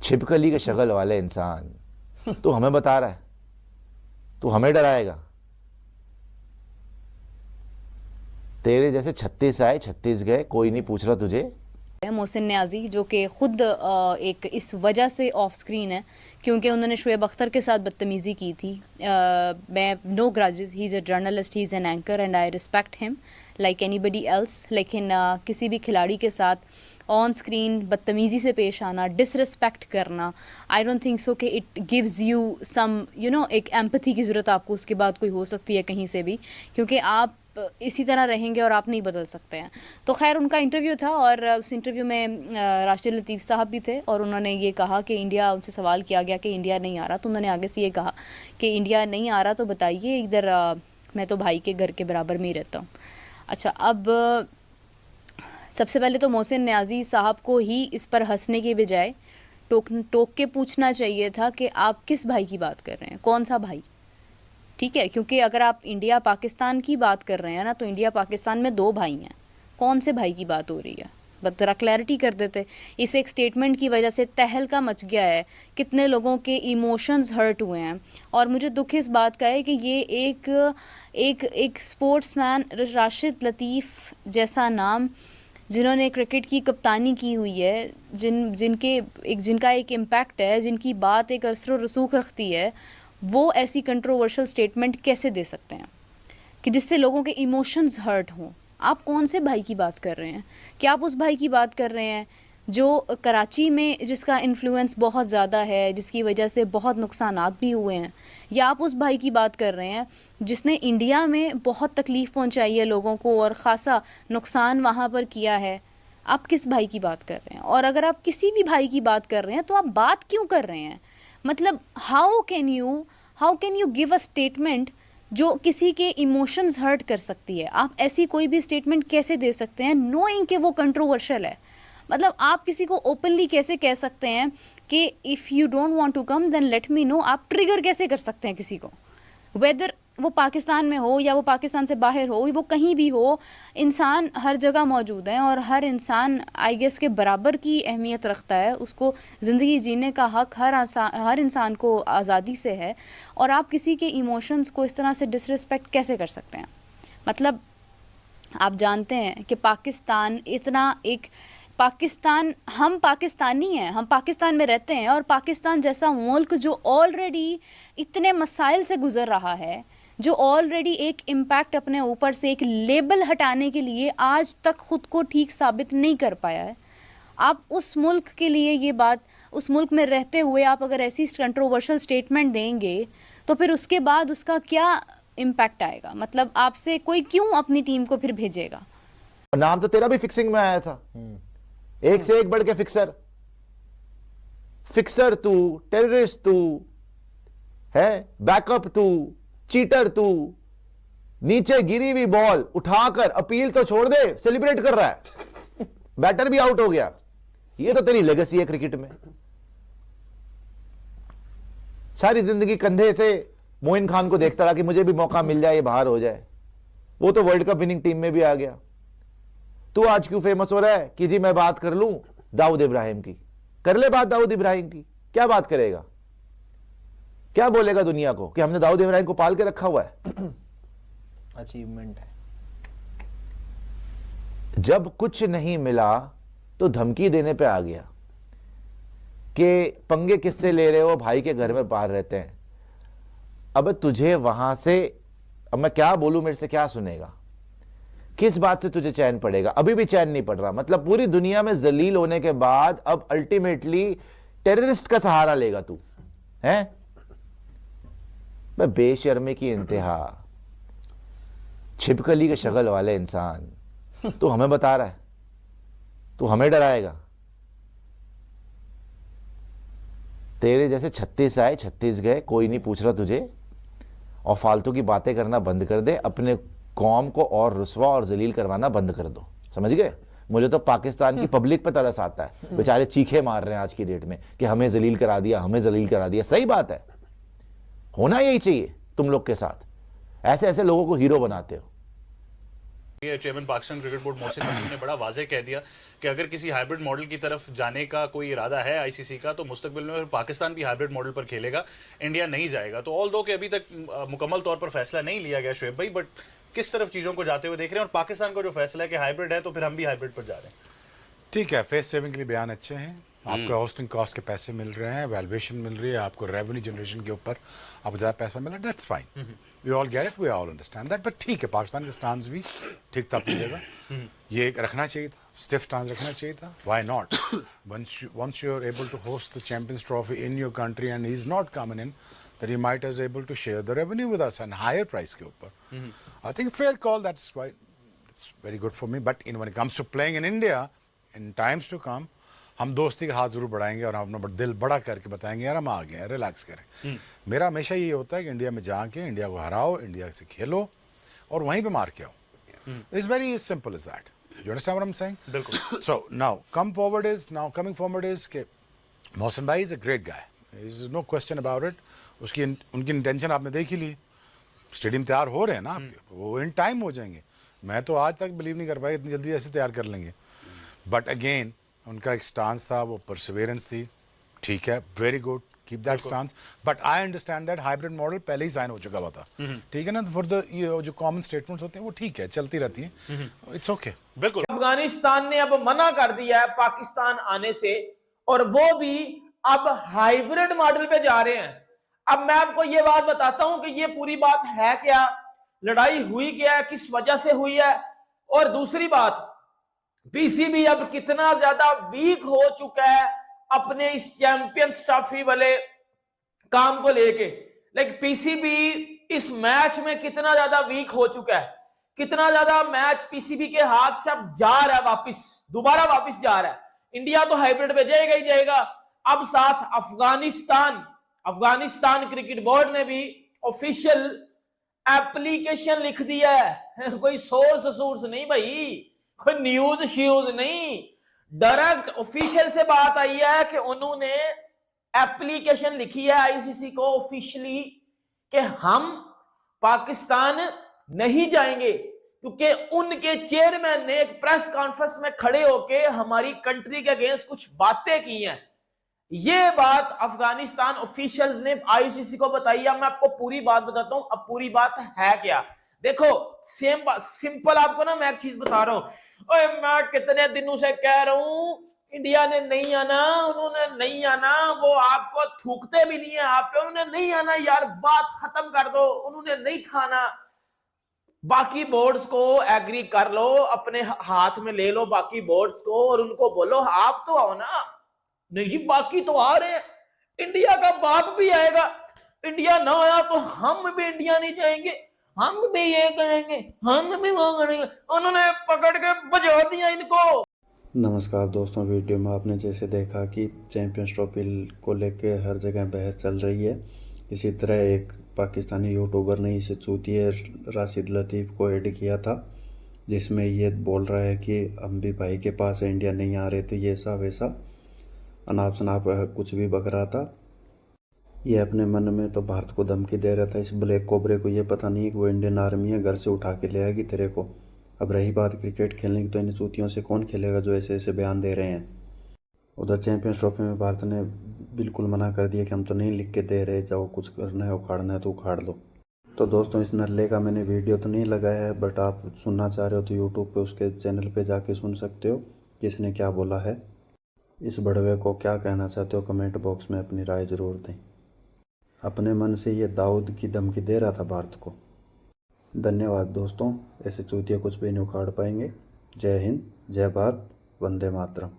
छिपकली के शक्ल वाले इंसान, तू हमें बता रहा है, तू हमें डराएगा? तेरे जैसे 36 आए 36 गए, कोई नहीं पूछ रहा तुझे। मोहसिन न्याजी जो कि ख़ुद एक इस वजह से ऑफ स्क्रीन है क्योंकि उन्होंने शुएब अख्तर के साथ बदतमीज़ी की थी। मैं no grudges, he is a journalist, he is an anchor and I respect him like anybody else. लेकिन किसी भी खिलाड़ी के साथ ऑन स्क्रीन बदतमीज़ी से पेश आना, डिसरिस्पेक्ट करना, आई डोंट थिंक सो कि इट गिव्स यू सम एक एम्पैथी की ज़रूरत आपको उसके बाद कोई हो सकती है कहीं से भी, क्योंकि आप इसी तरह रहेंगे और आप नहीं बदल सकते हैं। तो खैर उनका इंटरव्यू था और उस इंटरव्यू में राशिद लतीफ़ साहब भी थे और उन्होंने ये कहा कि इंडिया, उनसे सवाल किया गया कि इंडिया नहीं आ रहा, तो उन्होंने आगे से ये कहा कि इंडिया नहीं आ रहा तो बताइए, इधर मैं तो भाई के घर के बराबर में ही रहता हूँ। अच्छा, अब सबसे पहले तो मोहसिन न्याजी साहब को ही इस पर हंसने के बजाय टोक के पूछना चाहिए था कि आप किस भाई की बात कर रहे हैं, कौन सा भाई? ठीक है, क्योंकि अगर आप इंडिया पाकिस्तान की बात कर रहे हैं ना, तो इंडिया पाकिस्तान में 2 भाई हैं, कौन से भाई की बात हो रही है? बस ज़रा क्लैरिटी कर देते। इस एक स्टेटमेंट की वजह से तहलका मच गया है, कितने लोगों के इमोशंस हर्ट हुए हैं। और मुझे दुख इस बात का है कि ये एक स्पोर्ट्समैन राशिद लतीफ़ जैसा नाम, जिन्होंने क्रिकेट की कप्तानी की हुई है, जिनका एक इम्पैक्ट है, जिनकी बात एक असर व रसूख रखती है, वो ऐसी कंट्रोवर्शियल स्टेटमेंट कैसे दे सकते हैं कि जिससे लोगों के इमोशंस हर्ट हों? आप कौन से भाई की बात कर रहे हैं? क्या आप उस भाई की बात कर रहे हैं जो कराची में, जिसका इन्फ्लुएंस बहुत ज़्यादा है, जिसकी वजह से बहुत नुकसानात भी हुए हैं? या आप उस भाई की बात कर रहे हैं जिसने इंडिया में बहुत तकलीफ़ पहुंचाई है लोगों को और ख़ासा नुकसान वहाँ पर किया है? आप किस भाई की बात कर रहे हैं? और अगर आप किसी भी भाई की बात कर रहे हैं तो आप बात क्यों कर रहे हैं? मतलब how can you give a statement जो किसी के इमोशंस हर्ट कर सकती है? आप ऐसी कोई भी स्टेटमेंट कैसे दे सकते हैं नोइंग कि वो कंट्रोवर्शियल है? मतलब आप किसी को ओपनली कैसे कह सकते हैं कि if you don't want to come then let me know? आप ट्रिगर कैसे कर सकते हैं किसी को, वेदर वो पाकिस्तान में हो या वो पाकिस्तान से बाहर हो, वो कहीं भी हो? इंसान हर जगह मौजूद है और हर इंसान आई गेस के बराबर की अहमियत रखता है, उसको ज़िंदगी जीने का हक हर इंसान को आज़ादी से है। और आप किसी के इमोशंस को इस तरह से डिसरिस्पेक्ट कैसे कर सकते हैं? मतलब आप जानते हैं कि पाकिस्तान इतना एक हम पाकिस्तानी हैं, हम पाकिस्तान में रहते हैं, और पाकिस्तान जैसा मुल्क जो ऑलरेडी इतने मसाइल से गुज़र रहा है, जो ऑलरेडी एक इम्पैक्ट अपने ऊपर से, एक लेबल हटाने के लिए आज तक ख़ुद को ठीक साबित नहीं कर पाया है, आप उस मुल्क के लिए ये बात, उस मुल्क में रहते हुए आप अगर ऐसी कंट्रोवर्शियल स्टेटमेंट देंगे तो फिर उसके बाद उसका क्या इम्पैक्ट आएगा? मतलब आपसे कोई क्यों अपनी टीम को फिर भेजेगा? नाम तो तेरा भी फिक्सिंग में आया था, एक से एक बढ़ के फिक्सर तू, टेररिस्ट तू है, बैकअप तू, चीटर तू, नीचे गिरी हुई बॉल उठाकर अपील तो छोड़ दे, सेलिब्रेट कर रहा है, बैटर भी आउट हो गया। ये तो तेरी लेगेसी है क्रिकेट में। सारी जिंदगी कंधे से मोइन खान को देखता रहा कि मुझे भी मौका मिल जाए, ये बाहर हो जाए। वो तो वर्ल्ड कप विनिंग टीम में भी आ गया। तू आज क्यों फेमस हो रहा है कि जी मैं बात कर लूं दाऊद इब्राहिम की? कर ले बात दाऊद इब्राहिम की, क्या बात करेगा? क्या बोलेगा दुनिया को कि हमने दाऊद इब्राहिम को पाल के रखा हुआ है? अचीवमेंट है। जब कुछ नहीं मिला तो धमकी देने पे आ गया कि पंगे किससे ले रहे हो, भाई के घर में बाहर रहते हैं। अब तुझे वहां से, अब मैं क्या बोलूं, मेरे से क्या सुनेगा? किस बात से तुझे चैन पड़ेगा? अभी भी चैन नहीं पड़ रहा। मतलब पूरी दुनिया में जलील होने के बाद अब अल्टीमेटली टेररिस्ट का सहारा लेगा तू, है? मैं बेशर्मी की इंतहा, छिपकली के शक्ल वाले इंसान, तू हमें बता रहा है, तू हमें डराएगा? तेरे जैसे 36 आए 36 गए, कोई नहीं पूछ रहा तुझे। और फालतू की बातें करना बंद कर दे, अपने कौम को और रुसवा और जलील करवाना बंद कर दो, समझ गए? मुझे तो पाकिस्तान की पब्लिक पे तरस आता है, बेचारे चीखे मार रहे हैं आज की डेट में कि हमें जलील करा दिया, हमें जलील करा दिया। सही बात है, होना यही चाहिए तुम लोग के साथ। ऐसे ऐसे लोगों को हीरो बनाते हो। ये chairman Pakistan cricket board Mohsin Naqvi ने बड़ा वाज़ेह कह दिया कि अगर किसी हाइब्रिड मॉडल की तरफ जाने का कोई इरादा है आईसीसी का तो मुस्तकबिल में पाकिस्तान भी हाइब्रिड मॉडल पर खेलेगा, इंडिया नहीं जाएगा। तो ऑल दो कि अभी तक मुकम्मल तौर पर फैसला नहीं लिया गया शुएब भाई, बट किस तरफ चीज़ों को जाते हुए देख रहे हैं, और पाकिस्तान का जो फैसला है कि हाइब्रिड है तो फिर हम भी हाइब्रिड पर जा रहे हैं। ठीक है, फेस सेविंग के लिए बयान अच्छे हैं, आपको होस्टिंग कॉस्ट के पैसे मिल रहे हैं, वैल्यूएशन मिल रही है, आपको रेवेन्यू जनरेशन के ऊपर आपको ज़्यादा पैसा मिल रहा है, that's fine, we all get it, we all understand that. But ठीक है, पाकिस्तान के स्टांस भी ठीक था अपनी जगह, ये एक रखना चाहिए था, स्टिफ स्टांस रखना चाहिए था, why not. Once you are able to host the champions trophy in your country and he is not coming in, that he might as able to share the revenue with us and higher price के ऊपर. I think fair call, that's quite, it's very good for me. But when it comes to playing in India, in times to come, हम दोस्ती का हाथ जरूर बढ़ाएंगे और हम अपना दिल बड़ा करके बताएंगे यार हम आ गए हैं, रिलैक्स करें। मेरा हमेशा ये होता है कि इंडिया में जाके इंडिया को हराओ, इंडिया से खेलो और वहीं पे मार के आओ। It's very simple as that. You understand what I'm saying? बिल्कुल। So now coming forward is कि मोहसिन भाई is a great guy. There is no question about it. उनकी इंटेंशन आपने देख ही ली, स्टेडियम तैयार हो रहे हैं ना आपके, वो इन टाइम हो जाएंगे। मैं तो आज तक बिलीव नहीं कर पाया इतनी जल्दी ऐसे तैयार कर लेंगे। बट अगेन उनका एक स्टांस था, वो परसिवेरेंस थी, ठीक है, very good, keep that stance. But I understand that hybrid model पहले ही साइन हो चुका हुआ था, ठीक है ना, फॉर द जो कॉमन स्टेटमेंट्स होते हैं वो ठीक है, चलती रहती है, इट्स ओके। बिल्कुल। अफगानिस्तान ने अब मना कर दिया है पाकिस्तान आने से, और वो भी अब हाइब्रिड मॉडल पे जा रहे हैं। अब मैं आपको ये बात बताता हूं कि ये पूरी बात है क्या, लड़ाई हुई क्या है, किस वजह से हुई है, और दूसरी बात पीसीबी अब कितना ज्यादा वीक हो चुका है अपने इस चैंपियंस ट्रॉफी वाले काम को लेके। लाइक पीसीबी इस मैच में कितना ज्यादा वीक हो चुका है, कितना ज्यादा मैच पीसीबी के हाथ से अब जा रहा है, दोबारा वापस जा रहा है। इंडिया तो हाइब्रिड पे जाएगा ही जाएगा, अब साथ अफगानिस्तान क्रिकेट बोर्ड ने भी ऑफिशियल एप्लीकेशन लिख दिया है। कोई सोर्स नहीं भाई, कोई न्यूज श्यूज नहीं, डायरेक्ट ऑफिशियल से बात आई है कि उन्होंने एप्लीकेशन लिखी है आईसीसी को ऑफिशियली कि हम पाकिस्तान नहीं जाएंगे, क्योंकि उनके चेयरमैन ने एक प्रेस कॉन्फ्रेंस में खड़े होके हमारी कंट्री के अगेंस्ट कुछ बातें की हैं। ये बात अफगानिस्तान ऑफिशियल्स ने आईसीसी को बताई है। मैं आपको पूरी बात बताता हूं, अब पूरी बात है क्या। देखो सिंपल आपको ना मैं एक चीज बता रहा हूं, मैं कितने दिनों से कह रहा हूं इंडिया ने नहीं आना, उन्होंने नहीं आना, वो आपको थूकते भी नहीं है आप पे, उन्होंने नहीं आना यार, बात खत्म कर दो, उन्होंने नहीं थाना। बाकी बोर्ड्स को एग्री कर लो, अपने हाथ में ले लो बाकी बोर्ड्स को और उनको बोलो आप तो आओ ना। नहीं जी बाकी तो आ रहे हैं, इंडिया का बाप भी आएगा, इंडिया ना आया तो हम भी इंडिया नहीं जाएंगे, हम भी ये करेंगे, हम भी वो करेंगे। उन्होंने पकड़ के बजा दिया इनको। नमस्कार दोस्तों, वीडियो में आपने जैसे देखा कि चैंपियंस ट्रॉफी को लेके हर जगह बहस चल रही है, इसी तरह एक पाकिस्तानी यूट्यूबर ने इसे चूतिए राशिद लतीफ़ को ऐड किया था, जिसमें ये बोल रहा है कि हम भी भाई के पास है, इंडिया नहीं आ रहे, तो ये सा वैसा अनाप शनाप कुछ भी बक रहा था। ये अपने मन में तो भारत को धमकी दे रहा था, इस ब्लैक कोबरे को ये पता नहीं कि वो इंडियन आर्मी है, घर से उठा के ले आएगी तेरे को। अब रही बात क्रिकेट खेलने की, तो इन चूतियों से कौन खेलेगा जो ऐसे ऐसे बयान दे रहे हैं। उधर चैंपियंस ट्रॉफी में भारत ने बिल्कुल मना कर दिया कि हम तो नहीं लिख के दे रहे, जाओ कुछ करना है उखाड़ना है तो उखाड़ लो। तो दोस्तों इस नल्ले का मैंने वीडियो तो नहीं लगाया है, बट आप सुनना चाह रहे हो तो यूट्यूब पे उसके चैनल पे जाके सुन सकते हो किसने क्या बोला है। इस बड़वे को क्या कहना चाहते हो कमेंट बॉक्स में अपनी राय ज़रूर दें। अपने मन से ये दाऊद की धमकी दे रहा था भारत को। धन्यवाद दोस्तों, ऐसे चूतिया कुछ भी नहीं उखाड़ पाएंगे। जय हिंद, जय भारत, वंदे मातरम।